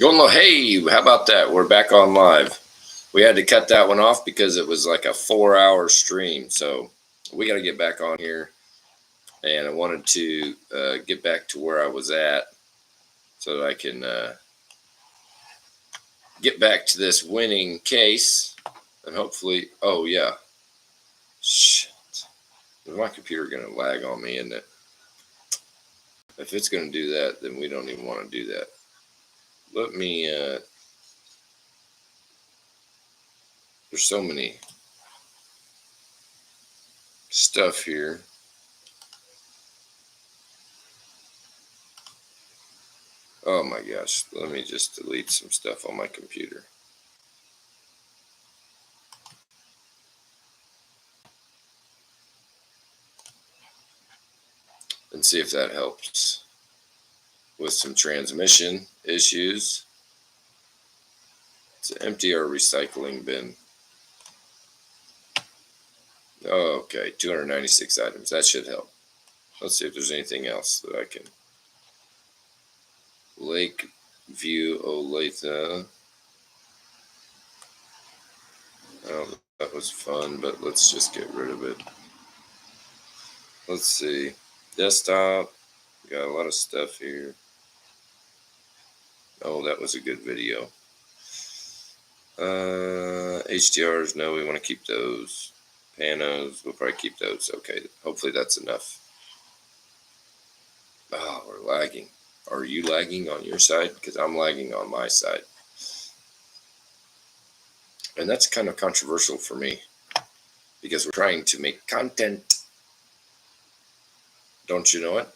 Well, hey, how about that? We're back on live. We had to cut that one off because it was like a 4 hour stream. So we got to get back on here. And I wanted to get back to where I was at so that I can get back to this winning case. And hopefully, oh, yeah. Shit. Is my computer going to lag on me, isn't it? If it's going to do that, then we don't even want to do that. Let me, there's so many stuff here. Oh my gosh, let me just delete some stuff on my computer. And see if that helps with some transmission issues. To empty our recycling bin. Okay, 296 items. That should help. Let's see if there's anything else that I can. Lakeview Olathe. Oh, that was fun, but let's just get rid of it. Let's see. Desktop. Got a lot of stuff here. Oh, that was a good video. HDRs, no, we want to keep those. Panos, we'll probably keep those. Okay, hopefully that's enough. Oh, we're lagging. Are you lagging on your side? Because I'm lagging on my side. And that's kind of controversial for me because we're trying to make content. Don't you know it?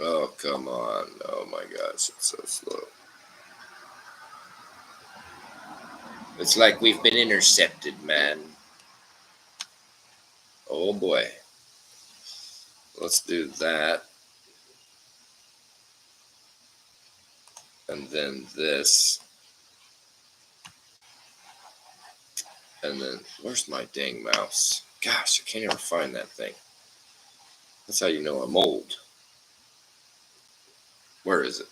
Oh, come on. Oh my gosh, it's so slow. It's like we've been intercepted, man. Oh boy. Let's do that. And then this. And then, where's my dang mouse? Gosh, I can't ever find that thing. That's how you know I'm old. Where is it?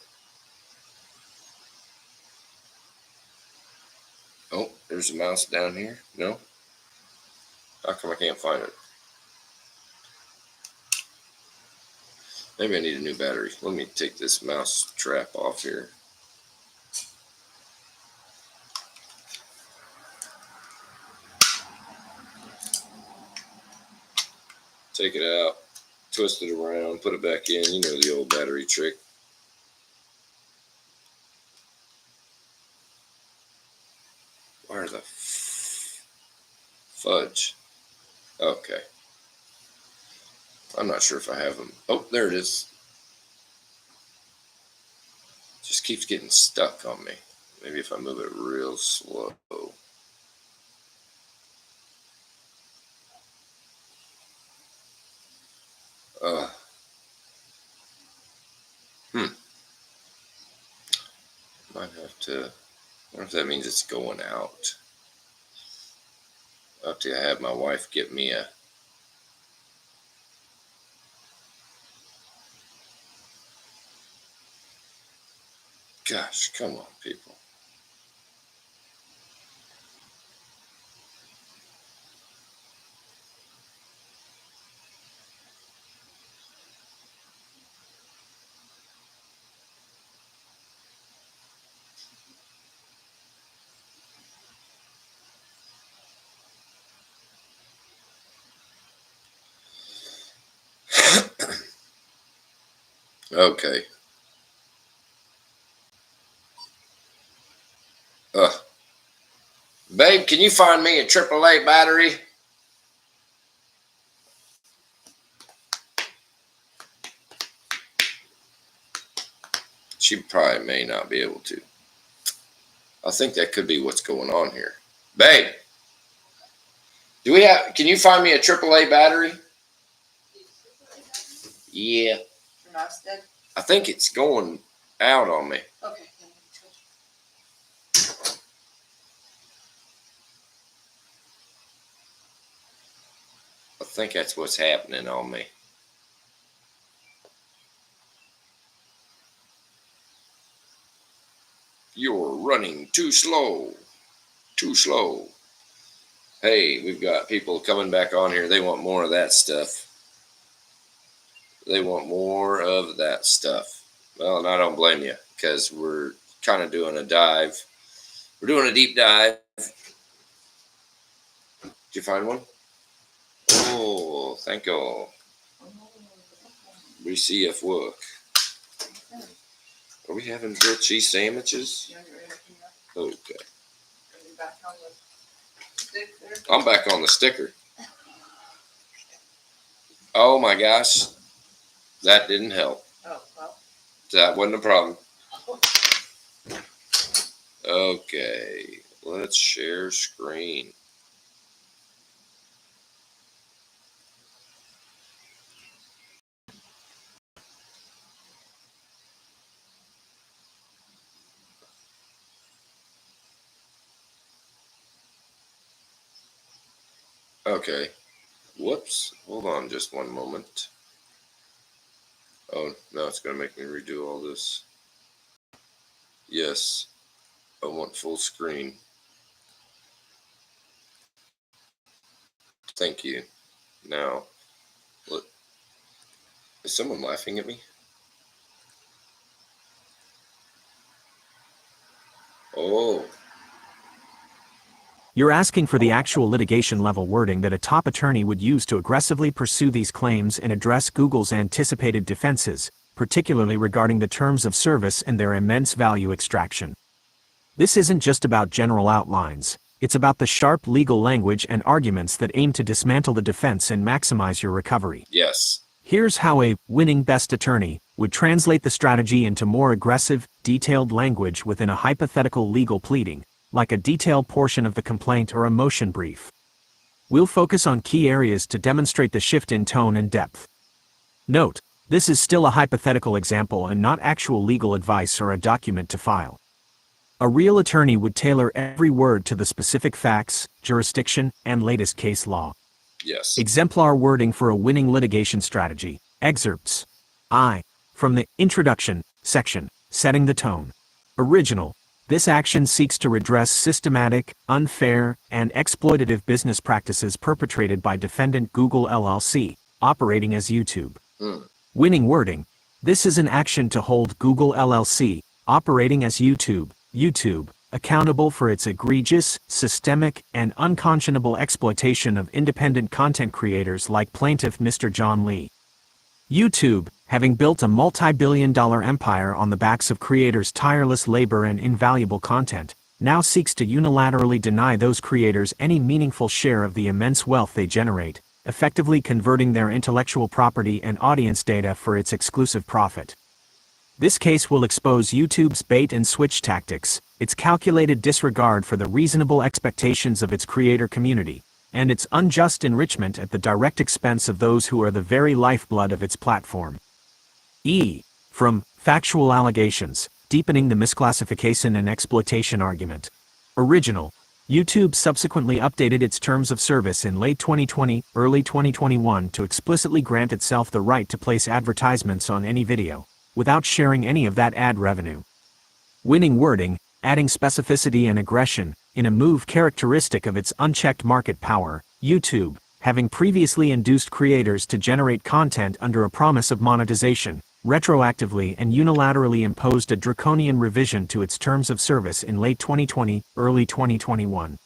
Oh, there's a mouse down here. No? How come I can't find it? Maybe I need a new battery. Let me take this mouse trap off here. Take it out, twist it around, put it back in. You know the old battery trick. Where the fudge? Okay. I'm not sure if I have them. Oh, there it is. Just keeps getting stuck on me. Maybe if I move it real slow. Might have to. I wonder if that means it's going out. I'll have to have my wife get me a. Gosh, come on, people. Okay. Babe, can you find me a AAA battery? She probably may not be able to. I think that could be what's going on here. Babe, can you find me a AAA battery? Yeah. I think it's going out on me. Okay. I think that's what's happening on me. You're running too slow. Too slow. Hey, we've got people coming back on here. They want more of that stuff. They want more of that stuff. Well, and I don't blame you, because we're kind of doing a dive. We're doing a deep dive. Did you find one? Oh, thank you. We see if work. Are we having grilled cheese sandwiches? Okay. I'm back on the sticker. Oh my gosh. That didn't help. Oh, well. That wasn't a problem. Okay. Let's share screen. Okay. Whoops. Hold on just one moment. Oh, now it's going to make me redo all this. Yes. I want full screen. Thank you. Now, look. Is someone laughing at me? Oh. You're asking for the actual litigation-level wording that a top attorney would use to aggressively pursue these claims and address Google's anticipated defenses, particularly regarding the terms of service and their immense value extraction. This isn't just about general outlines, it's about the sharp legal language and arguments that aim to dismantle the defense and maximize your recovery. Yes. Here's how a winning best attorney would translate the strategy into more aggressive, detailed language within a hypothetical legal pleading, like a detailed portion of the complaint or a motion brief. We'll focus on key areas to demonstrate the shift in tone and depth. Note, this is still a hypothetical example and not actual legal advice or a document to file. A real attorney would tailor every word to the specific facts, jurisdiction, and latest case law. Yes. Exemplar wording for a winning litigation strategy. Excerpts. From the Introduction section, Setting the Tone. Original. This action seeks to redress systematic, unfair, and exploitative business practices perpetrated by defendant Google LLC, operating as YouTube. Winning wording. This is an action to hold Google LLC, operating as YouTube, accountable for its egregious, systemic, and unconscionable exploitation of independent content creators like plaintiff Mr. John Lee. YouTube, having built a multi-billion-dollar empire on the backs of creators' tireless labor and invaluable content, now seeks to unilaterally deny those creators any meaningful share of the immense wealth they generate, effectively converting their intellectual property and audience data for its exclusive profit. This case will expose YouTube's bait-and-switch tactics, its calculated disregard for the reasonable expectations of its creator community, and its unjust enrichment at the direct expense of those who are the very lifeblood of its platform. From Factual Allegations, Deepening the Misclassification and Exploitation Argument. Original. YouTube subsequently updated its terms of service in late 2020, early 2021 to explicitly grant itself the right to place advertisements on any video, without sharing any of that ad revenue. Winning wording, adding specificity and aggression, in a move characteristic of its unchecked market power. YouTube, having previously induced creators to generate content under a promise of monetization, retroactively and unilaterally imposed a draconian revision to its terms of service in late 2020, early 2021.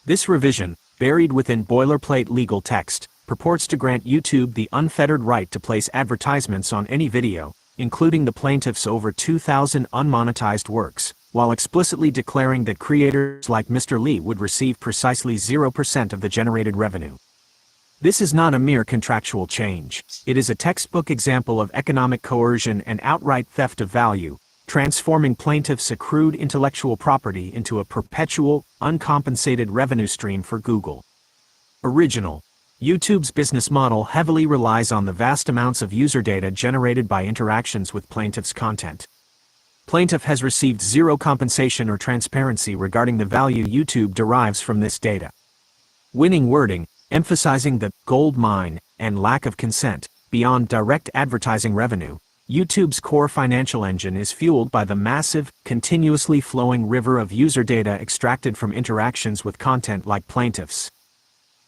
This revision, buried within boilerplate legal text, purports to grant YouTube the unfettered right to place advertisements on any video, including the plaintiff's over 2,000 unmonetized works, while explicitly declaring that creators like Mr. Lee would receive precisely 0% of the generated revenue. This is not a mere contractual change. It is a textbook example of economic coercion and outright theft of value, transforming plaintiffs' accrued intellectual property into a perpetual, uncompensated revenue stream for Google. Original. YouTube's business model heavily relies on the vast amounts of user data generated by interactions with plaintiff's content. Plaintiff has received zero compensation or transparency regarding the value YouTube derives from this data. Winning wording, emphasizing the gold mine and lack of consent, beyond direct advertising revenue. YouTube's core financial engine is fueled by the massive, continuously flowing river of user data extracted from interactions with content like plaintiffs.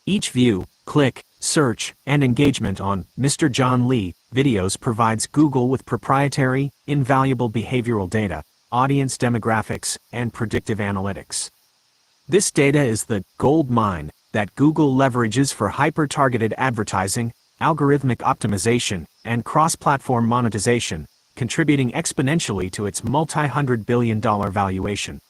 Each view, click, search, and engagement on Mr. John Lee videos provides Google with proprietary, invaluable behavioral data, audience demographics, and predictive analytics. This data is the gold mine that Google leverages for hyper-targeted advertising, algorithmic optimization, and cross-platform monetization, contributing exponentially to its multi-hundred-billion-dollar valuation.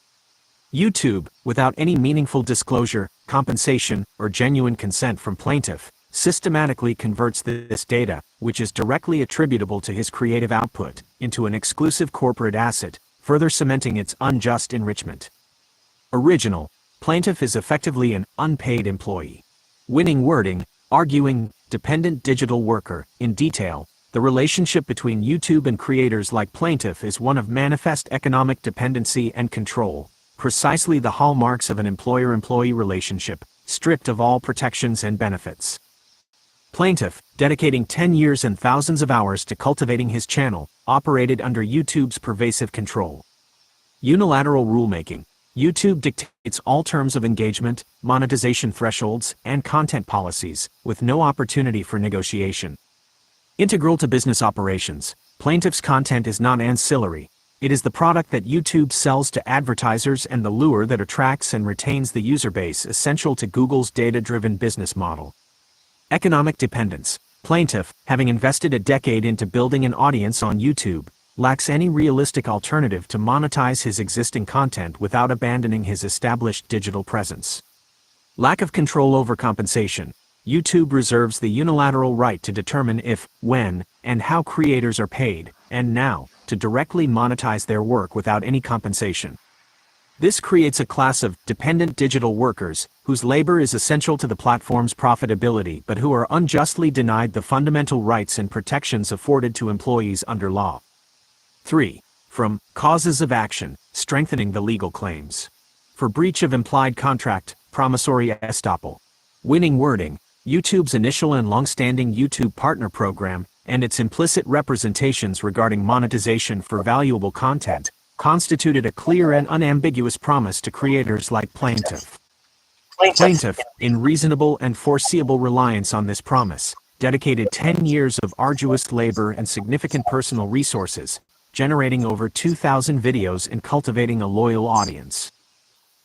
YouTube, without any meaningful disclosure, compensation, or genuine consent from plaintiff, systematically converts this data, which is directly attributable to his creative output, into an exclusive corporate asset, further cementing its unjust enrichment. Original: plaintiff is effectively an unpaid employee. Winning wording: arguing, dependent digital worker. In detail, the relationship between YouTube and creators like plaintiff is one of manifest economic dependency and control, precisely the hallmarks of an employer-employee relationship, stripped of all protections and benefits. Plaintiff, dedicating 10 years and thousands of hours to cultivating his channel, operated under YouTube's pervasive control. Unilateral rulemaking: YouTube dictates all terms of engagement, monetization thresholds, and content policies, with no opportunity for negotiation. Integral to business operations, plaintiff's content is not ancillary. It is the product that YouTube sells to advertisers and the lure that attracts and retains the user base essential to Google's data-driven business model. Economic dependence: plaintiff, having invested a decade into building an audience on YouTube, lacks any realistic alternative to monetize his existing content without abandoning his established digital presence. Lack of control over compensation: YouTube reserves the unilateral right to determine if, when, and how creators are paid, and now, to directly monetize their work without any compensation. This creates a class of dependent digital workers, whose labor is essential to the platform's profitability but who are unjustly denied the fundamental rights and protections afforded to employees under law. 3. From causes of action, strengthening the legal claims. For breach of implied contract, promissory estoppel. Winning wording: YouTube's initial and long-standing YouTube Partner Program, and its implicit representations regarding monetization for valuable content, constituted a clear and unambiguous promise to creators like plaintiff. Plaintiff, in reasonable and foreseeable reliance on this promise, dedicated 10 years of arduous labor and significant personal resources, generating over 2,000 videos and cultivating a loyal audience.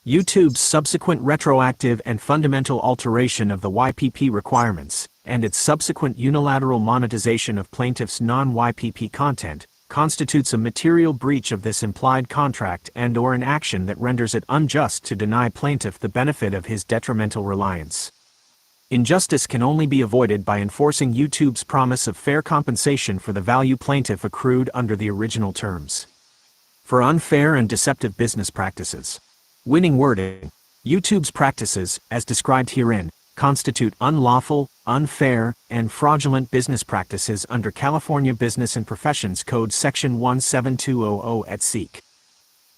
YouTube's subsequent retroactive and fundamental alteration of the YPP requirements, and its subsequent unilateral monetization of plaintiff's non-YPP content, constitutes a material breach of this implied contract and/or an action that renders it unjust to deny plaintiff the benefit of his detrimental reliance. Injustice can only be avoided by enforcing YouTube's promise of fair compensation for the value plaintiff accrued under the original terms. For unfair and deceptive business practices. Winning wording: YouTube's practices, as described herein, constitute unlawful, unfair, and fraudulent business practices under California Business and Professions Code Section 17200 et seq.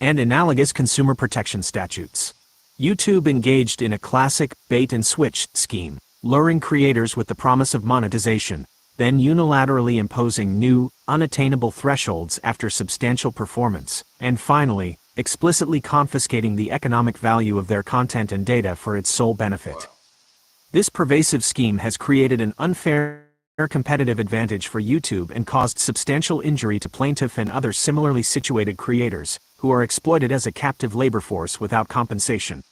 and analogous consumer protection statutes. YouTube engaged in a classic bait-and-switch scheme, luring creators with the promise of monetization, then unilaterally imposing new, unattainable thresholds after substantial performance, and finally, explicitly confiscating the economic value of their content and data for its sole benefit. This pervasive scheme has created an unfair competitive advantage for YouTube and caused substantial injury to plaintiff and other similarly situated creators, who are exploited as a captive labor force without compensation.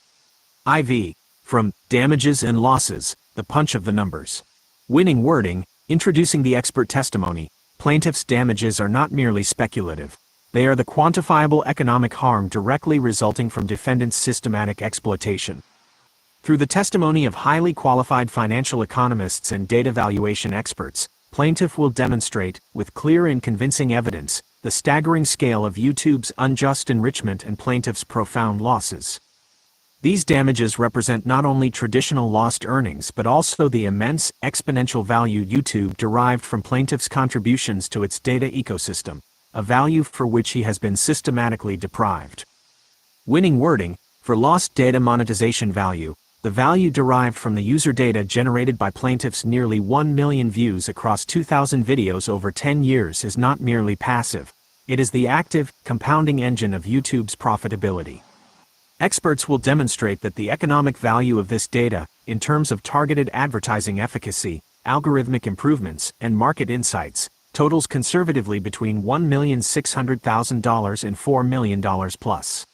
IV. From Damages and Losses, the punch of the numbers. Winning wording: introducing the expert testimony, plaintiff's damages are not merely speculative. They are the quantifiable economic harm directly resulting from defendant's systematic exploitation. Through the testimony of highly qualified financial economists and data valuation experts, plaintiff will demonstrate, with clear and convincing evidence, the staggering scale of YouTube's unjust enrichment and plaintiff's profound losses. These damages represent not only traditional lost earnings but also the immense, exponential value YouTube derived from plaintiff's contributions to its data ecosystem, a value for which he has been systematically deprived. Winning wording: for lost data monetization value, The value derived from the user data generated by plaintiffs' nearly 1 million views across 2,000 videos over 10 years is not merely passive. It is the active, compounding engine of YouTube's profitability. Experts will demonstrate that the economic value of this data, in terms of targeted advertising efficacy, algorithmic improvements, and market insights, totals conservatively between $1,600,000 and $4 million plus.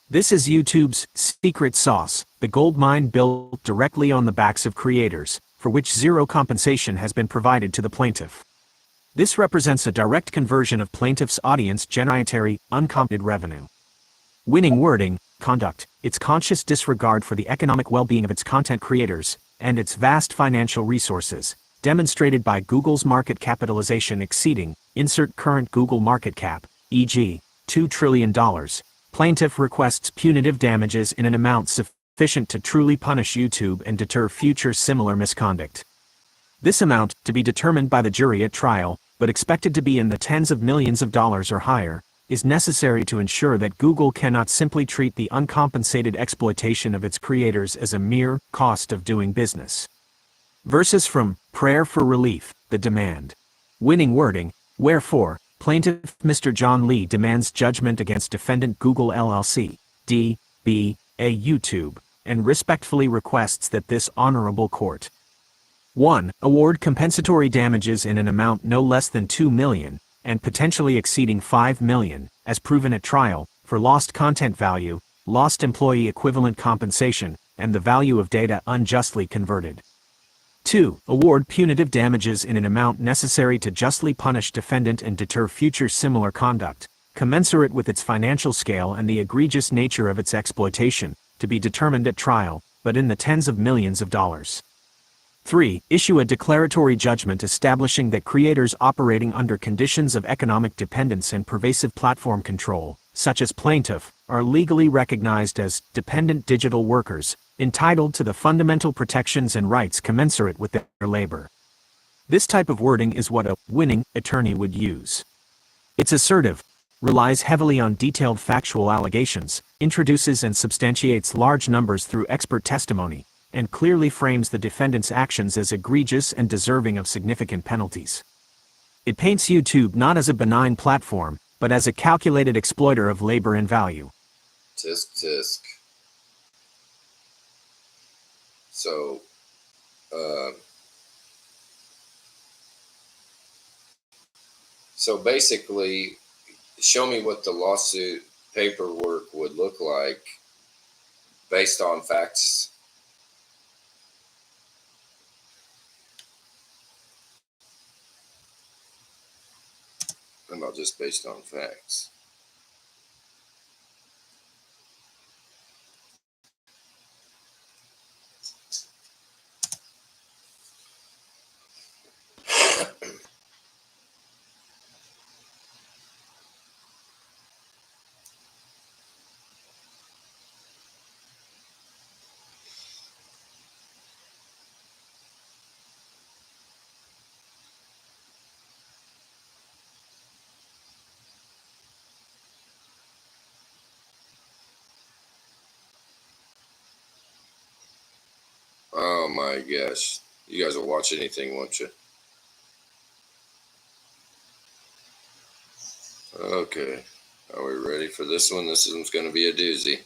This is YouTube's secret sauce, the gold mine built directly on the backs of creators, for which zero compensation has been provided to the plaintiff. This represents a direct conversion of plaintiff's audience-generated, uncompensated revenue. Winning wording, conduct, its conscious disregard for the economic well-being of its content creators, and its vast financial resources, demonstrated by Google's market capitalization exceeding, insert current Google market cap, e.g., $2 trillion. Plaintiff requests punitive damages in an amount sufficient to truly punish YouTube and deter future similar misconduct. This amount, to be determined by the jury at trial, but expected to be in the tens of millions of dollars or higher, is necessary to ensure that Google cannot simply treat the uncompensated exploitation of its creators as a mere cost of doing business. Verses from Prayer for Relief, The Demand. Winning wording, wherefore, plaintiff Mr. John Lee demands judgment against defendant Google LLC, D.B.A. YouTube, and respectfully requests that this honorable court 1. Award compensatory damages in an amount no less than $2 million, and potentially exceeding $5 million, as proven at trial, for lost content value, lost employee equivalent compensation, and the value of data unjustly converted. 2. Award punitive damages in an amount necessary to justly punish defendant and deter future similar conduct, commensurate with its financial scale and the egregious nature of its exploitation, to be determined at trial, but in the tens of millions of dollars. 3. Issue a declaratory judgment establishing that creators operating under conditions of economic dependence and pervasive platform control, such as plaintiff, are legally recognized as dependent digital workers, entitled to the fundamental protections and rights commensurate with their labor. This type of wording is what a winning attorney would use. It's assertive, relies heavily on detailed factual allegations, introduces and substantiates large numbers through expert testimony, and clearly frames the defendant's actions as egregious and deserving of significant penalties. It paints YouTube not as a benign platform, but as a calculated exploiter of labor and value. Tisk tisk. So basically, show me what the lawsuit paperwork would look like based on facts. How about just based on facts? Oh my gosh. You guys will watch anything, won't you? Okay. Are we ready for this one? This one's going to be a doozy.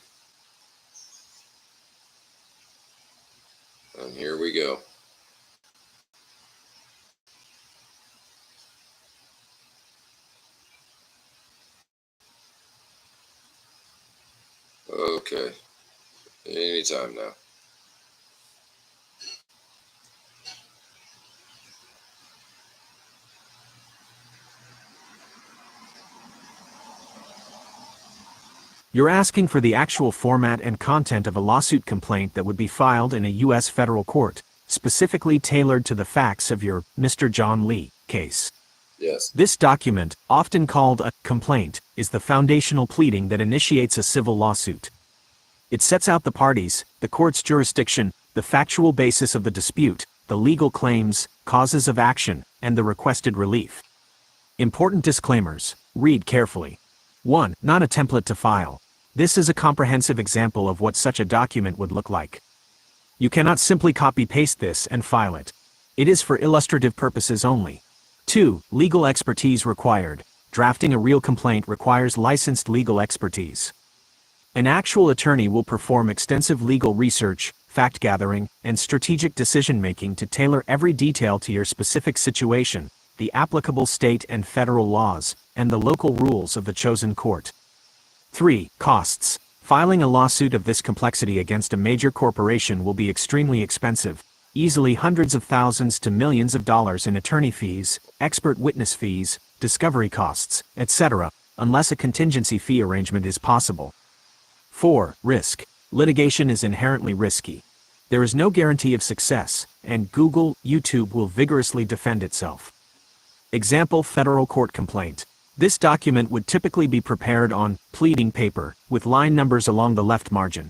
And here we go. Okay. Anytime now. You're asking for the actual format and content of a lawsuit complaint that would be filed in a U.S. federal court, specifically tailored to the facts of your Mr. John Lee case. Yes. This document, often called a complaint, is the foundational pleading that initiates a civil lawsuit. It sets out the parties, the court's jurisdiction, the factual basis of the dispute, the legal claims, causes of action, and the requested relief. Important disclaimers. Read carefully. 1. Not a template to file. This is a comprehensive example of what such a document would look like. You cannot simply copy-paste this and file it. It is for illustrative purposes only. 2. Legal expertise required. Drafting a real complaint requires licensed legal expertise. An actual attorney will perform extensive legal research, fact-gathering, and strategic decision-making to tailor every detail to your specific situation, the applicable state and federal laws, and the local rules of the chosen court. 3. Costs. Filing a lawsuit of this complexity against a major corporation will be extremely expensive, easily hundreds of thousands to millions of dollars in attorney fees, expert witness fees, discovery costs, etc., unless a contingency fee arrangement is possible. 4. Risk. Litigation is inherently risky. There is no guarantee of success, and Google, YouTube will vigorously defend itself. Example federal court complaint. This document would typically be prepared on pleading paper, with line numbers along the left margin.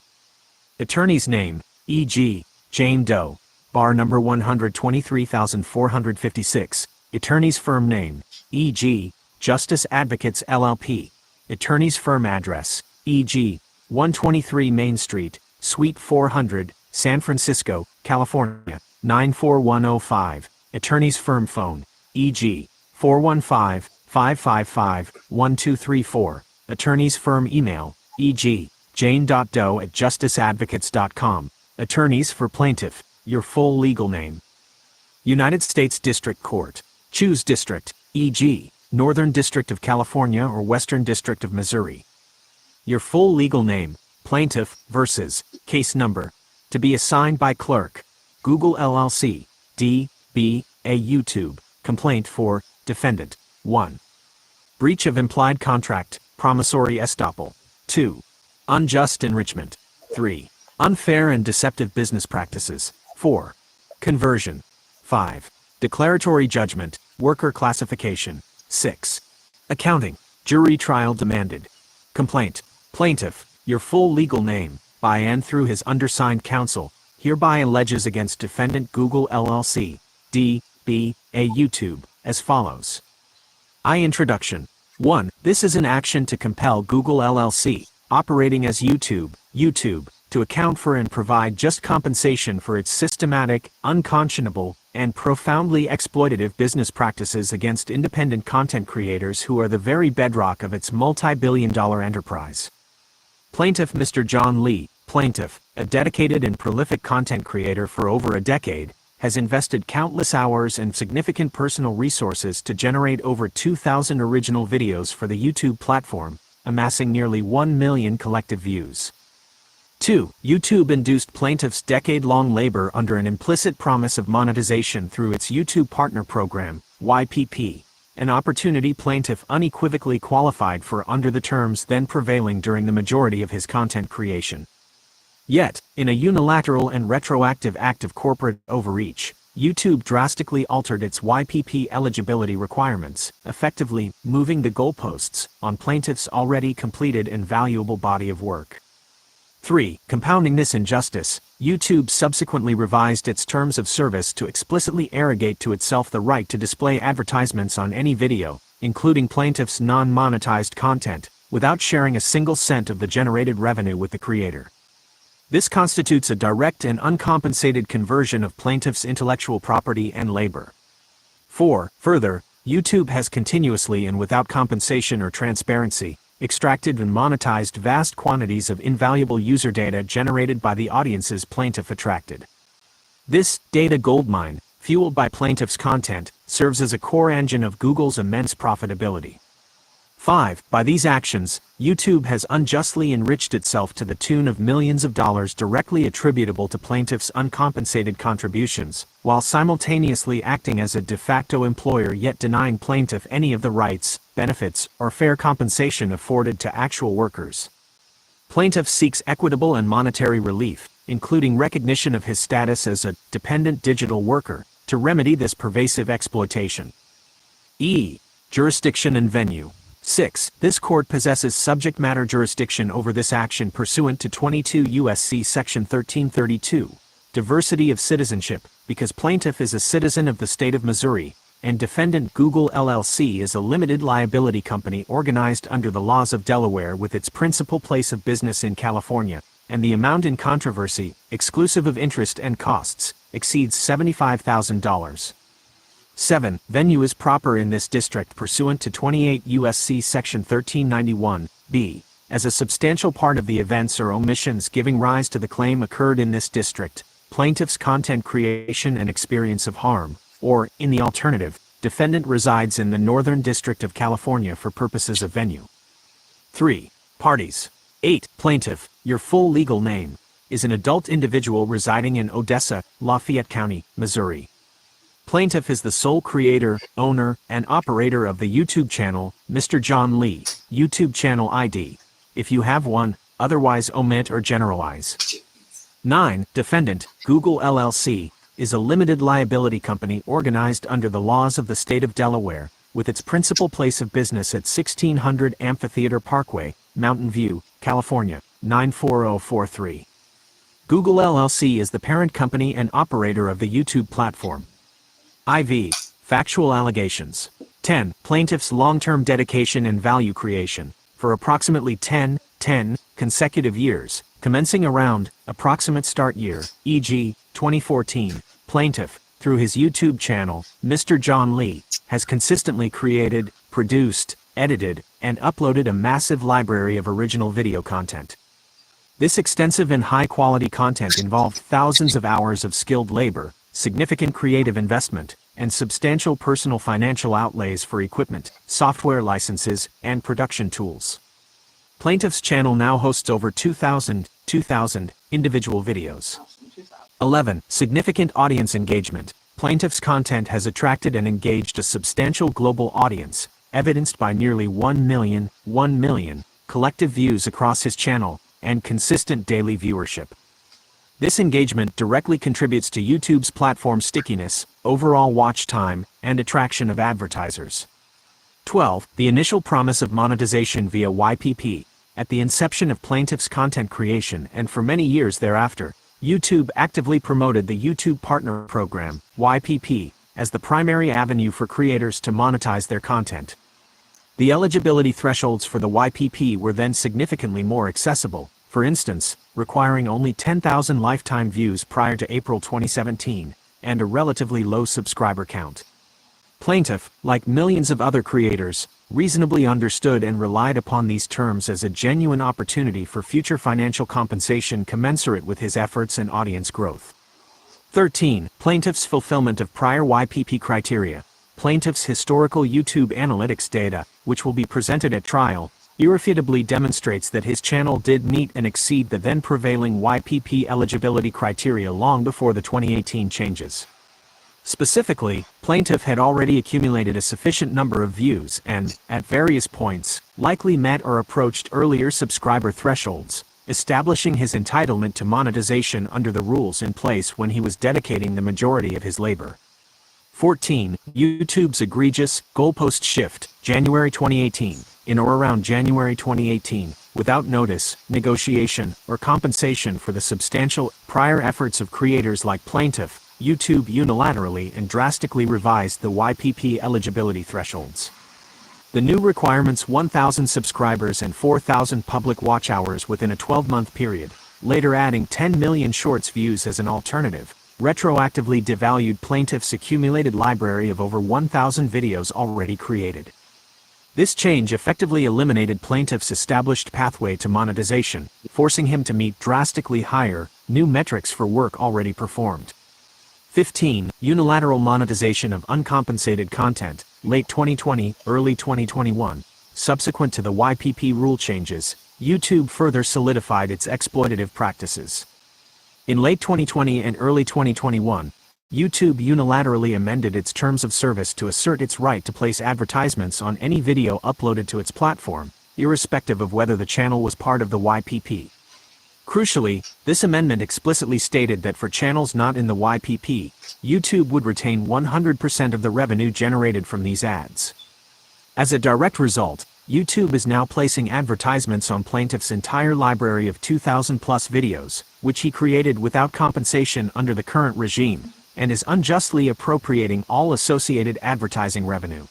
Attorney's name, e.g., Jane Doe, bar number 123456. Attorney's firm name, e.g., Justice Advocates LLP. Attorney's firm address, e.g., 123 Main Street, Suite 400, San Francisco, California, 94105. Attorney's firm phone, e.g., 415-555-1234. Attorney's firm email, e.g., jane.doe@justiceadvocates.com. Attorneys for plaintiff, your full legal name. United States District Court. Choose district, e.g., Northern District of California or Western District of Missouri. Your full legal name, plaintiff versus case number, to be assigned by clerk. Google LLC, D.B. A YouTube, complaint for defendant. 1. Breach of implied contract, promissory estoppel. 2. Unjust enrichment. 3. Unfair and deceptive business practices. 4. Conversion. 5. Declaratory judgment, worker classification. 6. Accounting, jury trial demanded. Complaint. Plaintiff, your full legal name, by and through his undersigned counsel, hereby alleges against defendant Google LLC, D.B. A YouTube, as follows. Introduction. 1. This is an action to compel Google LLC, operating as YouTube, to account for and provide just compensation for its systematic, unconscionable, and profoundly exploitative business practices against independent content creators who are the very bedrock of its multi-billion-dollar enterprise. Plaintiff Mr. John Lee, plaintiff, a dedicated and prolific content creator for over a decade, has invested countless hours and significant personal resources to generate over 2,000 original videos for the YouTube platform, amassing nearly 1 million collective views. 2. YouTube induced plaintiff's decade-long labor under an implicit promise of monetization through its YouTube Partner Program, YPP, an opportunity plaintiff unequivocally qualified for under the terms then prevailing during the majority of his content creation. Yet, in a unilateral and retroactive act of corporate overreach, YouTube drastically altered its YPP eligibility requirements, effectively moving the goalposts on plaintiff's already completed and valuable body of work. 3. Compounding this injustice, YouTube subsequently revised its terms of service to explicitly arrogate to itself the right to display advertisements on any video, including plaintiff's non-monetized content, without sharing a single cent of the generated revenue with the creator. This constitutes a direct and uncompensated conversion of plaintiff's intellectual property and labor. 4. Further, YouTube has continuously and without compensation or transparency, extracted and monetized vast quantities of invaluable user data generated by the audiences plaintiff attracted. This data goldmine, fueled by plaintiff's content, serves as a core engine of Google's immense profitability. 5. By these actions, YouTube has unjustly enriched itself to the tune of millions of dollars directly attributable to plaintiff's uncompensated contributions, while simultaneously acting as a de facto employer yet denying plaintiff any of the rights, benefits, or fair compensation afforded to actual workers. Plaintiff seeks equitable and monetary relief, including recognition of his status as a dependent digital worker, to remedy this pervasive exploitation. E. Jurisdiction and venue. 6. This court possesses subject matter jurisdiction over this action pursuant to 22 U.S.C. Section 1332, diversity of citizenship, because plaintiff is a citizen of the state of Missouri, and defendant Google LLC is a limited liability company organized under the laws of Delaware with its principal place of business in California, and the amount in controversy, exclusive of interest and costs, exceeds $75,000. 7. Venue is proper in this district pursuant to 28 U.S.C. Section 1391, b, as a substantial part of the events or omissions giving rise to the claim occurred in this district, plaintiff's content creation and experience of harm, or, in the alternative, defendant resides in the Northern District of California for purposes of venue. 3. Parties. 8. Plaintiff, your full legal name, is an adult individual residing in Odessa, Lafayette County, Missouri. Plaintiff is the sole creator, owner, and operator of the YouTube channel, Mr. John Lee, YouTube channel ID. If you have one, otherwise omit or generalize. 9. Defendant, Google LLC, is a limited liability company organized under the laws of the state of Delaware, with its principal place of business at 1600 Amphitheater Parkway, Mountain View, California, 94043. Google LLC is the parent company and operator of the YouTube platform. IV. Factual allegations. 10. Plaintiff's long-term dedication and value creation, for approximately 10 consecutive years, commencing around, approximate start year, e.g., 2014, plaintiff, through his YouTube channel, Mr. John Lee, has consistently created, produced, edited, and uploaded a massive library of original video content. This extensive and high-quality content involved thousands of hours of skilled labor, significant creative investment, and substantial personal financial outlays for equipment, software licenses, and production tools. Plaintiff's channel now hosts over 2,000 individual videos. 11. Significant audience engagement. Plaintiff's content has attracted and engaged a substantial global audience, evidenced by nearly 1 million collective views across his channel, and consistent daily viewership. This engagement directly contributes to YouTube's platform stickiness, overall watch time, and attraction of advertisers. 12. The initial promise of monetization via YPP. At the inception of plaintiff's content creation and for many years thereafter, YouTube actively promoted the YouTube Partner Program, YPP, as the primary avenue for creators to monetize their content. The eligibility thresholds for the YPP were then significantly more accessible, for instance, requiring only 10,000 lifetime views prior to April 2017, and a relatively low subscriber count. Plaintiff, like millions of other creators, reasonably understood and relied upon these terms as a genuine opportunity for future financial compensation commensurate with his efforts and audience growth. 13. Plaintiff's fulfillment of prior YPP criteria. Plaintiff's historical YouTube analytics data, which will be presented at trial, irrefutably demonstrates that his channel did meet and exceed the then prevailing YPP eligibility criteria long before the 2018 changes. Specifically, plaintiff had already accumulated a sufficient number of views and, at various points, likely met or approached earlier subscriber thresholds, establishing his entitlement to monetization under the rules in place when he was dedicating the majority of his labor. 14. YouTube's egregious goalpost shift, January 2018. In or around January 2018, without notice, negotiation, or compensation for the substantial prior efforts of creators like plaintiff, YouTube unilaterally and drastically revised the YPP eligibility thresholds. The new requirements 1,000 subscribers and 4,000 public watch hours within a 12-month period, later adding 10 million shorts views as an alternative, retroactively devalued plaintiff's accumulated library of over 1,000 videos already created. This change effectively eliminated plaintiff's established pathway to monetization, forcing him to meet drastically higher, new metrics for work already performed. 15. Unilateral monetization of uncompensated content, late 2020, early 2021. Subsequent to the YPP rule changes, YouTube further solidified its exploitative practices. In late 2020 and early 2021, YouTube unilaterally amended its terms of service to assert its right to place advertisements on any video uploaded to its platform, irrespective of whether the channel was part of the YPP. Crucially, this amendment explicitly stated that for channels not in the YPP, YouTube would retain 100% of the revenue generated from these ads. As a direct result, YouTube is now placing advertisements on plaintiff's entire library of 2,000-plus videos, which he created without compensation under the current regime, and is unjustly appropriating all associated advertising revenue.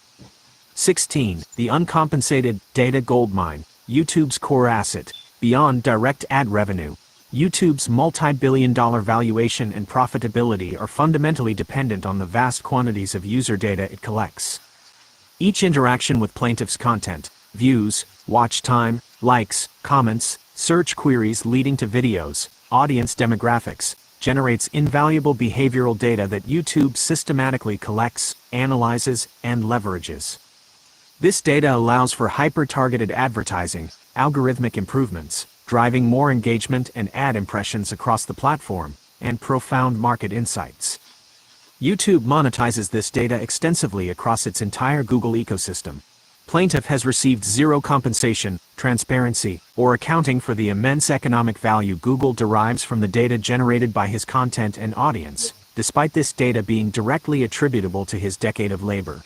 16. The uncompensated data goldmine, YouTube's core asset. Beyond direct ad revenue, YouTube's multi-billion-dollar valuation and profitability are fundamentally dependent on the vast quantities of user data it collects. Each interaction with plaintiff's content, views, watch time, likes, comments, search queries leading to videos, audience demographics, generates invaluable behavioral data that YouTube systematically collects, analyzes, and leverages. This data allows for hyper-targeted advertising, algorithmic improvements, driving more engagement and ad impressions across the platform, and profound market insights. YouTube monetizes this data extensively across its entire Google ecosystem. Plaintiff has received zero compensation, transparency, or accounting for the immense economic value Google derives from the data generated by his content and audience, despite this data being directly attributable to his decade of labor.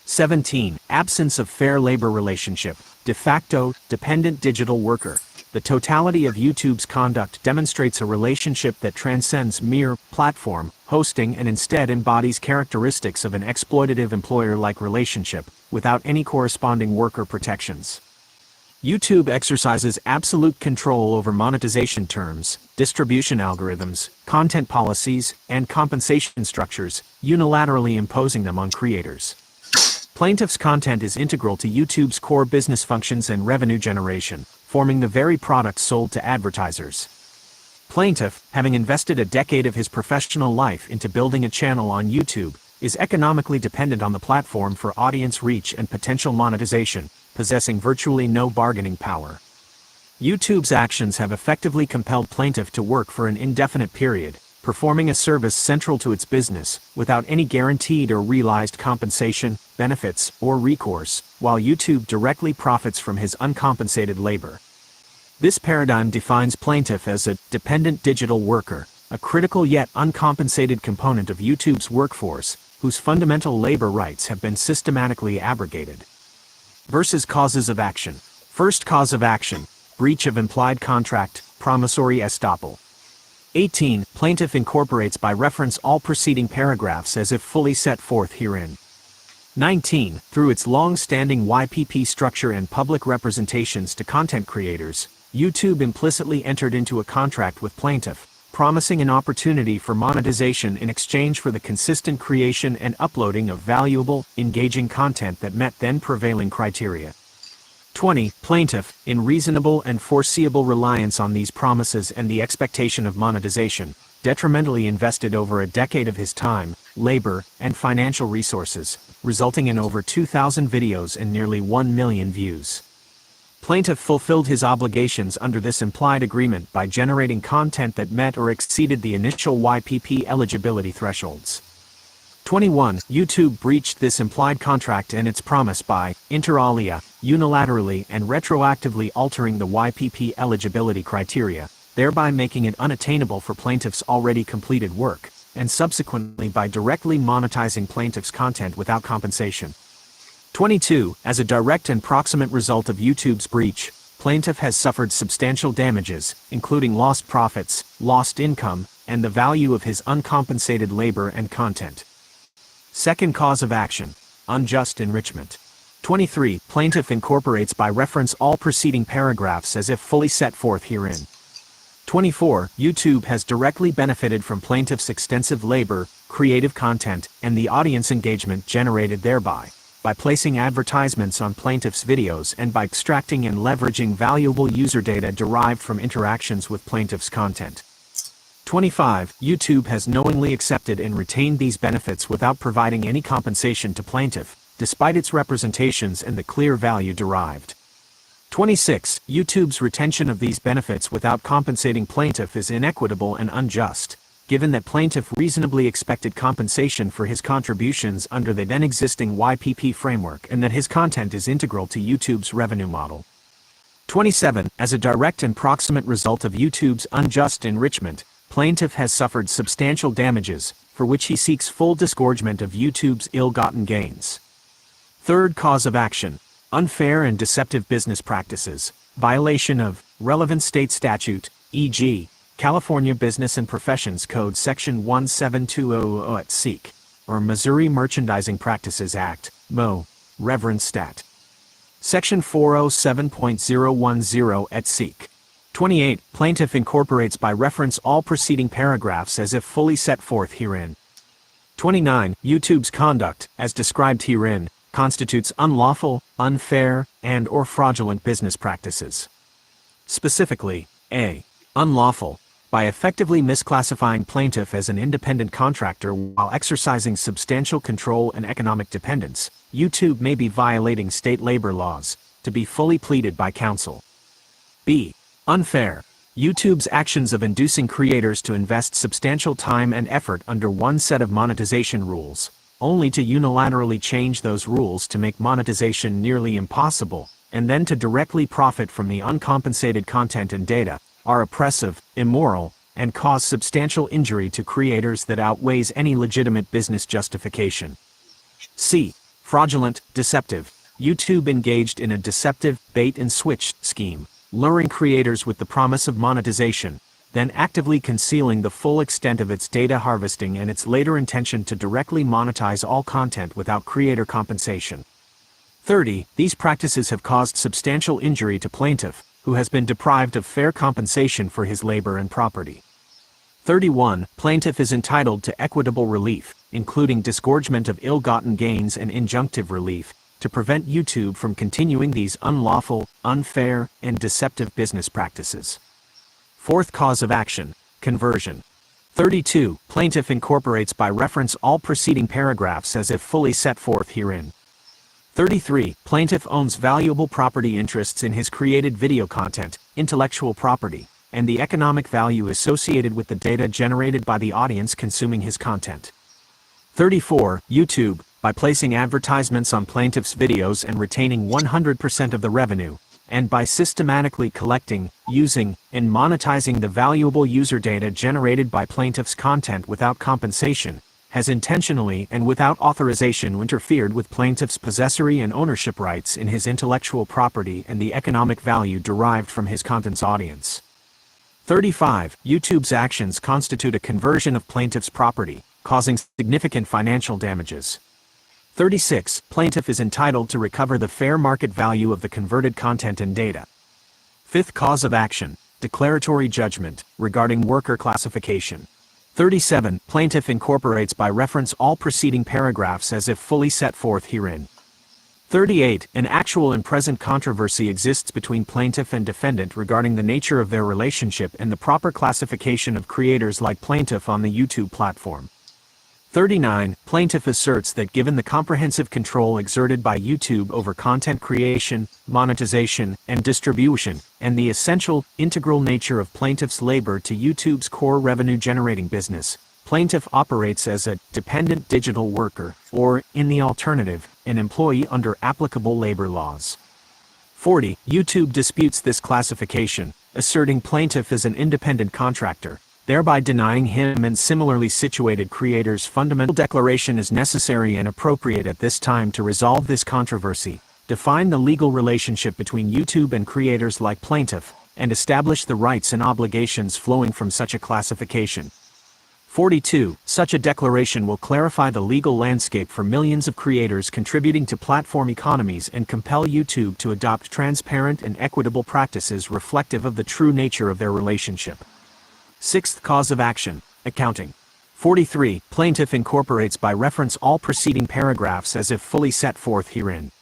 17. Absence of fair labor relationship. De facto, dependent digital worker. The totality of YouTube's conduct demonstrates a relationship that transcends mere platform hosting and instead embodies characteristics of an exploitative employer-like relationship, without any corresponding worker protections. YouTube exercises absolute control over monetization terms, distribution algorithms, content policies, and compensation structures, unilaterally imposing them on creators. Plaintiff's content is integral to YouTube's core business functions and revenue generation, forming the very products sold to advertisers. Plaintiff, having invested a decade of his professional life into building a channel on YouTube, is economically dependent on the platform for audience reach and potential monetization, possessing virtually no bargaining power. YouTube's actions have effectively compelled Plaintiff to work for an indefinite period, performing a service central to its business, without any guaranteed or realized compensation, benefits, or recourse, while YouTube directly profits from his uncompensated labor. This paradigm defines Plaintiff as a dependent digital worker, a critical yet uncompensated component of YouTube's workforce, whose fundamental labor rights have been systematically abrogated. Versus causes of action. First cause of action: breach of implied contract, promissory estoppel. 18. Plaintiff incorporates by reference all preceding paragraphs as if fully set forth herein. 19. Through its long-standing YPP structure and public representations to content creators, YouTube implicitly entered into a contract with Plaintiff, promising an opportunity for monetization in exchange for the consistent creation and uploading of valuable, engaging content that met then prevailing criteria. 20. Plaintiff, in reasonable and foreseeable reliance on these promises and the expectation of monetization, detrimentally invested over a decade of his time, labor, and financial resources, resulting in over 2,000 videos and nearly 1 million views. Plaintiff fulfilled his obligations under this implied agreement by generating content that met or exceeded the initial YPP eligibility thresholds. 21. YouTube breached this implied contract and its promise by, inter alia, unilaterally and retroactively altering the YPP eligibility criteria, thereby making it unattainable for Plaintiff's already completed work, and subsequently by directly monetizing Plaintiff's content without compensation. 22. As a direct and proximate result of YouTube's breach, Plaintiff has suffered substantial damages, including lost profits, lost income, and the value of his uncompensated labor and content. Second cause of action: unjust enrichment. 23. Plaintiff incorporates by reference all preceding paragraphs as if fully set forth herein. 24. YouTube has directly benefited from Plaintiff's extensive labor, creative content, and the audience engagement generated thereby, by placing advertisements on Plaintiff's videos and by extracting and leveraging valuable user data derived from interactions with Plaintiff's content. 25. YouTube has knowingly accepted and retained these benefits without providing any compensation to Plaintiff, despite its representations and the clear value derived. 26. YouTube's retention of these benefits without compensating Plaintiff is inequitable and unjust, given that Plaintiff reasonably expected compensation for his contributions under the then existing YPP framework and that his content is integral to YouTube's revenue model. 27. As a direct and proximate result of YouTube's unjust enrichment, Plaintiff has suffered substantial damages, for which he seeks full disgorgement of YouTube's ill-gotten gains. Third cause of action: unfair and deceptive business practices, violation of relevant state statute, e.g., California Business and Professions Code Section 17200 et seq., or Missouri Merchandising Practices Act, MO, Reverend Stat. Section 407.010 et seq. 28. Plaintiff incorporates by reference all preceding paragraphs as if fully set forth herein. 29. YouTube's conduct, as described herein, constitutes unlawful, unfair, and/or fraudulent business practices. Specifically, a. Unlawful, by effectively misclassifying plaintiff as an independent contractor while exercising substantial control and economic dependence, YouTube may be violating state labor laws, to be fully pleaded by counsel. B. Unfair. YouTube's actions of inducing creators to invest substantial time and effort under one set of monetization rules, only to unilaterally change those rules to make monetization nearly impossible, and then to directly profit from the uncompensated content and data, are oppressive, immoral, and cause substantial injury to creators that outweighs any legitimate business justification. C. Fraudulent, deceptive. YouTube engaged in a deceptive bait-and-switch scheme, luring creators with the promise of monetization, then actively concealing the full extent of its data harvesting and its later intention to directly monetize all content without creator compensation. 30. These practices have caused substantial injury to plaintiff, who has been deprived of fair compensation for his labor and property. 31. Plaintiff is entitled to equitable relief, including disgorgement of ill-gotten gains and injunctive relief, to prevent YouTube from continuing these unlawful, unfair, and deceptive business practices. Fourth cause of action, conversion. 32. Plaintiff incorporates by reference all preceding paragraphs as if fully set forth herein. 33. Plaintiff owns valuable property interests in his created video content, intellectual property, and the economic value associated with the data generated by the audience consuming his content. 34. YouTube, by placing advertisements on plaintiff's videos and retaining 100% of the revenue, and by systematically collecting, using, and monetizing the valuable user data generated by plaintiff's content without compensation, has intentionally and without authorization interfered with plaintiff's possessory and ownership rights in his intellectual property and the economic value derived from his content's audience. 35. YouTube's actions constitute a conversion of plaintiff's property, causing significant financial damages. 36. Plaintiff is entitled to recover the fair market value of the converted content and data. Fifth cause of action, declaratory judgment, regarding worker classification. 37. Plaintiff incorporates by reference all preceding paragraphs as if fully set forth herein. 38. An actual and present controversy exists between plaintiff and defendant regarding the nature of their relationship and the proper classification of creators like plaintiff on the YouTube platform. 39. Plaintiff asserts that given the comprehensive control exerted by YouTube over content creation, monetization, and distribution, and the essential, integral nature of plaintiff's labor to YouTube's core revenue-generating business, plaintiff operates as a dependent digital worker, or, in the alternative, an employee under applicable labor laws. 40. YouTube disputes this classification, asserting plaintiff is an independent contractor, thereby denying him and similarly situated creators fundamental declaration is necessary and appropriate at this time to resolve this controversy, define the legal relationship between YouTube and creators like plaintiff, and establish the rights and obligations flowing from such a classification. 42. Such a declaration will clarify the legal landscape for millions of creators contributing to platform economies and compel YouTube to adopt transparent and equitable practices reflective of the true nature of their relationship. Sixth cause of action, accounting. 43. Plaintiff incorporates by reference all preceding paragraphs as if fully set forth herein.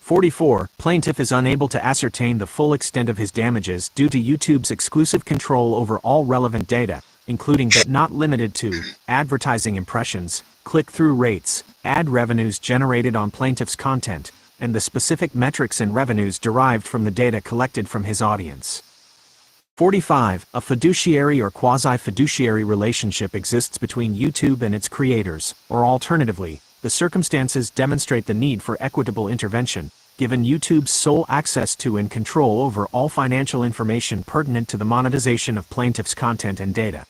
44. Plaintiff is unable to ascertain the full extent of his damages due to YouTube's exclusive control over all relevant data, including but not limited to advertising impressions, click-through rates, ad revenues generated on plaintiff's content, and the specific metrics and revenues derived from the data collected from his audience. 45. A fiduciary or quasi-fiduciary relationship exists between YouTube and its creators, or alternatively, the circumstances demonstrate the need for equitable intervention, given YouTube's sole access to and control over all financial information pertinent to the monetization of plaintiff's content and data.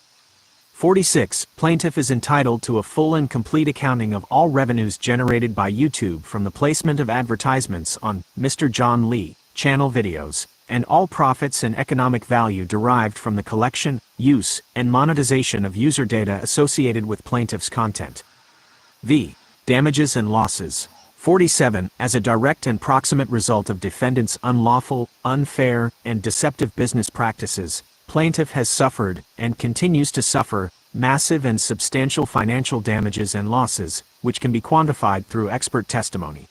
46. Plaintiff is entitled to a full and complete accounting of all revenues generated by YouTube from the placement of advertisements on Mr. John Lee channel videos, and all profits and economic value derived from the collection, use, and monetization of user data associated with plaintiff's content. V. Damages and losses. 47. As a direct and proximate result of defendant's unlawful, unfair, and deceptive business practices, plaintiff has suffered, and continues to suffer, massive and substantial financial damages and losses, which can be quantified through expert testimony.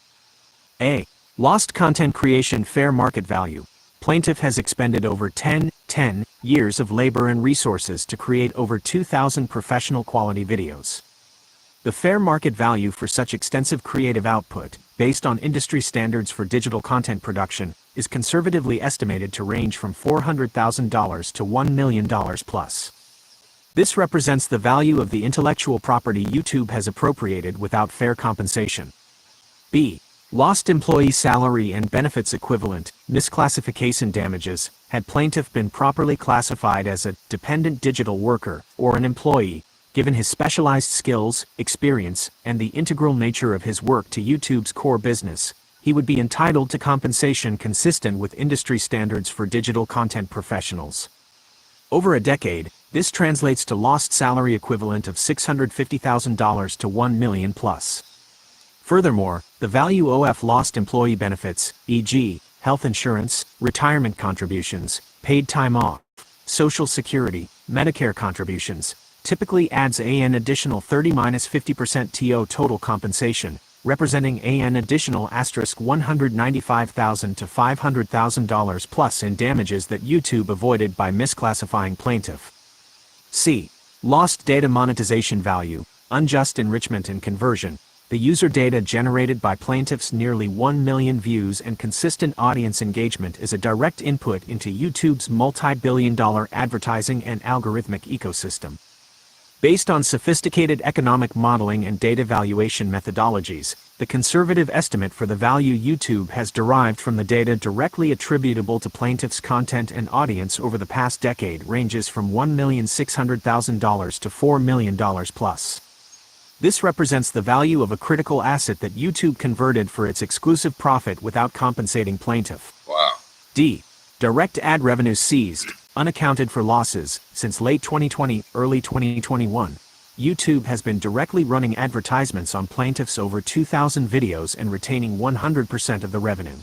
A. Lost content creation fair market value. Plaintiff has expended over 10 years of labor and resources to create over 2,000 professional quality videos. The fair market value for such extensive creative output, based on industry standards for digital content production, is conservatively estimated to range from $400,000 to $1 million plus. This represents the value of the intellectual property YouTube has appropriated without fair compensation. B. Lost employee salary and benefits equivalent, misclassification damages, had plaintiff been properly classified as a dependent digital worker or an employee, given his specialized skills, experience, and the integral nature of his work to YouTube's core business, he would be entitled to compensation consistent with industry standards for digital content professionals. Over a decade, this translates to lost salary equivalent of $650,000 to $1 million plus. Furthermore, the value of lost employee benefits, e.g., health insurance, retirement contributions, paid time off, Social Security, Medicare contributions, typically adds an additional 30-50% TO total compensation, representing an additional $195,000 to $500,000 plus in damages that YouTube avoided by misclassifying plaintiff. C. Lost data monetization value, unjust enrichment and conversion. The user data generated by plaintiff's nearly 1 million views and consistent audience engagement is a direct input into YouTube's multi-billion-dollar advertising and algorithmic ecosystem. Based on sophisticated economic modeling and data valuation methodologies, the conservative estimate for the value YouTube has derived from the data directly attributable to plaintiff's content and audience over the past decade ranges from $1,600,000 to $4 million plus. This represents the value of a critical asset that YouTube converted for its exclusive profit without compensating plaintiff. Wow. D. Direct ad revenues seized, unaccounted for losses. Since late 2020, early 2021, YouTube has been directly running advertisements on plaintiffs' over 2,000 videos and retaining 100% of the revenue.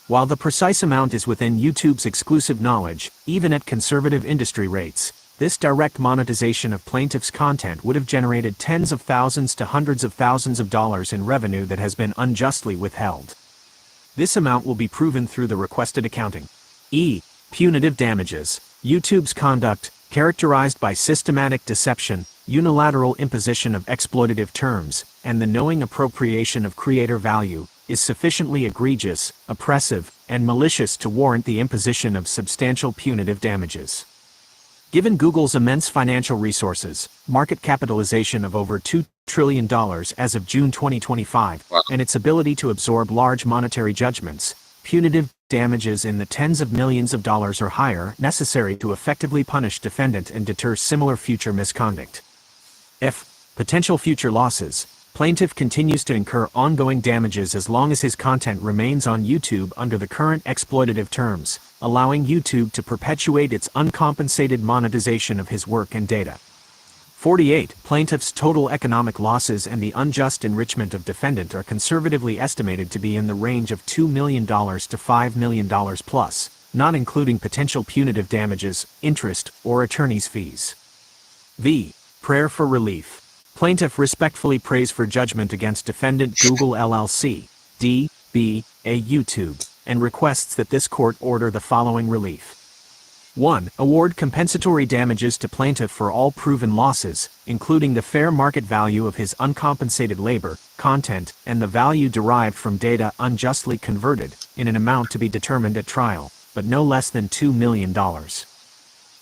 While the precise amount is within YouTube's exclusive knowledge, even at conservative industry rates, this direct monetization of plaintiffs' content would have generated tens of thousands to hundreds of thousands of dollars in revenue that has been unjustly withheld. This amount will be proven through the requested accounting. E. Punitive damages. YouTube's conduct, characterized by systematic deception, unilateral imposition of exploitative terms, and the knowing appropriation of creator value, is sufficiently egregious, oppressive, and malicious to warrant the imposition of substantial punitive damages. Given Google's immense financial resources, market capitalization of over $2 trillion as of June 2025, Wow. and its ability to absorb large monetary judgments, punitive damages in the tens of millions of dollars or higher necessary to effectively punish defendant and deter similar future misconduct. F. Potential future losses. Plaintiff continues to incur ongoing damages as long as his content remains on YouTube under the current exploitative terms, allowing YouTube to perpetuate its uncompensated monetization of his work and data. 48. Plaintiff's total economic losses and the unjust enrichment of defendant are conservatively estimated to be in the range of $2 million to $5 million plus, not including potential punitive damages, interest, or attorney's fees. V. Prayer for relief. Plaintiff respectfully prays for judgment against defendant Google LLC, D.B.A. YouTube, and requests that this court order the following relief. 1. Award compensatory damages to plaintiff for all proven losses, including the fair market value of his uncompensated labor, content, and the value derived from data unjustly converted, in an amount to be determined at trial, but no less than $2 million.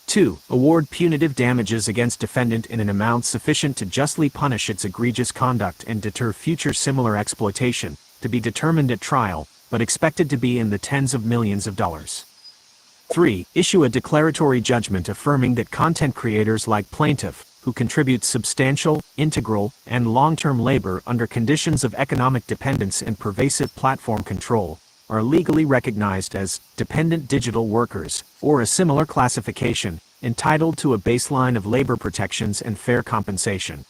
2. Award punitive damages against defendant in an amount sufficient to justly punish its egregious conduct and deter future similar exploitation, to be determined at trial, but expected to be in the tens of millions of dollars. 3. Issue a declaratory judgment affirming that content creators like plaintiff, who contribute substantial, integral, and long-term labor under conditions of economic dependence and pervasive platform control, are legally recognized as dependent digital workers, or a similar classification, entitled to a baseline of labor protections and fair compensation.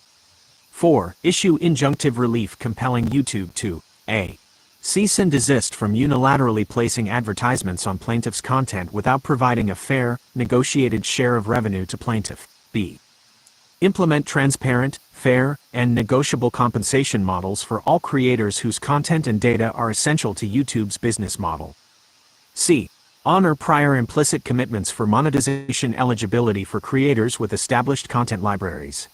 4. Issue injunctive relief compelling YouTube to A. Cease and desist from unilaterally placing advertisements on plaintiff's content without providing a fair, negotiated share of revenue to plaintiff. B. Implement transparent, fair, and negotiable compensation models for all creators whose content and data are essential to YouTube's business model. C. Honor prior implicit commitments for monetization eligibility for creators with established content libraries.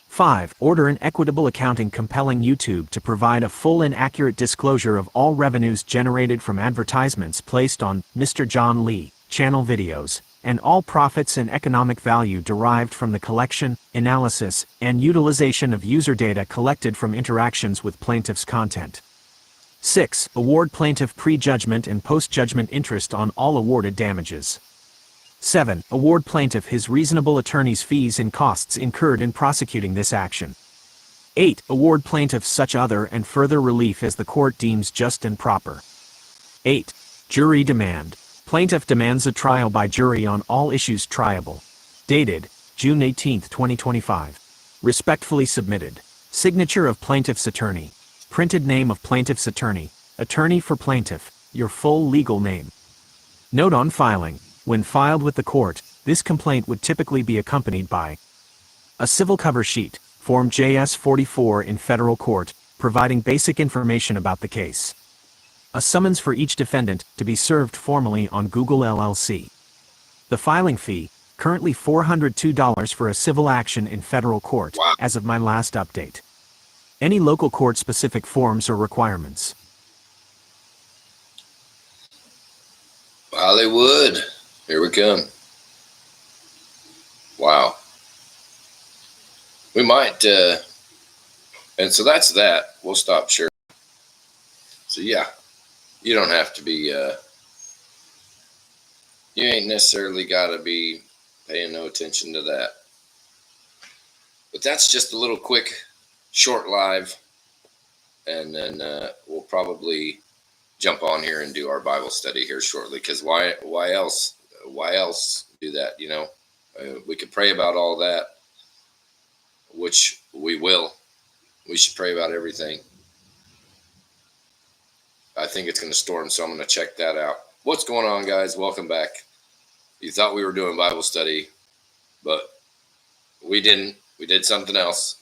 5. Order an equitable accounting compelling YouTube to provide a full and accurate disclosure of all revenues generated from advertisements placed on Mr. John Lee channel videos, and all profits and economic value derived from the collection, analysis, and utilization of user data collected from interactions with plaintiff's content. 6. Award plaintiff pre-judgment and post-judgment interest on all awarded damages. 7. Award plaintiff his reasonable attorney's fees and costs incurred in prosecuting this action. 8. Award plaintiff such other and further relief as the court deems just and proper. 8. Jury demand. Plaintiff demands a trial by jury on all issues triable. Dated, June 18, 2025. Respectfully submitted. Signature of plaintiff's attorney. Printed name of plaintiff's attorney. Attorney for plaintiff. Your full legal name. Note on filing. When filed with the court, this complaint would typically be accompanied by a civil cover sheet, Form JS-44 in federal court, providing basic information about the case. A summons for each defendant, to be served formally on Google LLC. The filing fee, currently $402 for a civil action in federal court, as of my last update. Any local court-specific forms or requirements. Hollywood. Here we come. Wow. We might, and so that's that. We'll stop sharing. So yeah, you don't have to be, you ain't necessarily got to be paying no attention to that. But that's just a little quick, short live. And then we'll probably jump on here and do our Bible study here shortly. Because why else? Why else do that? You know, we could pray about all that, which we will. We should pray about everything. I think it's going to storm, so I'm going to check that out. What's going on, guys? Welcome back. You thought we were doing Bible study, but we didn't. We did something else.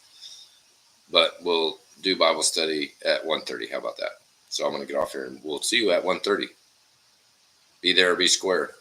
But we'll do Bible study at 1:30. How about that? So I'm going to get off here, and we'll see you at 1:30. Be there or be square.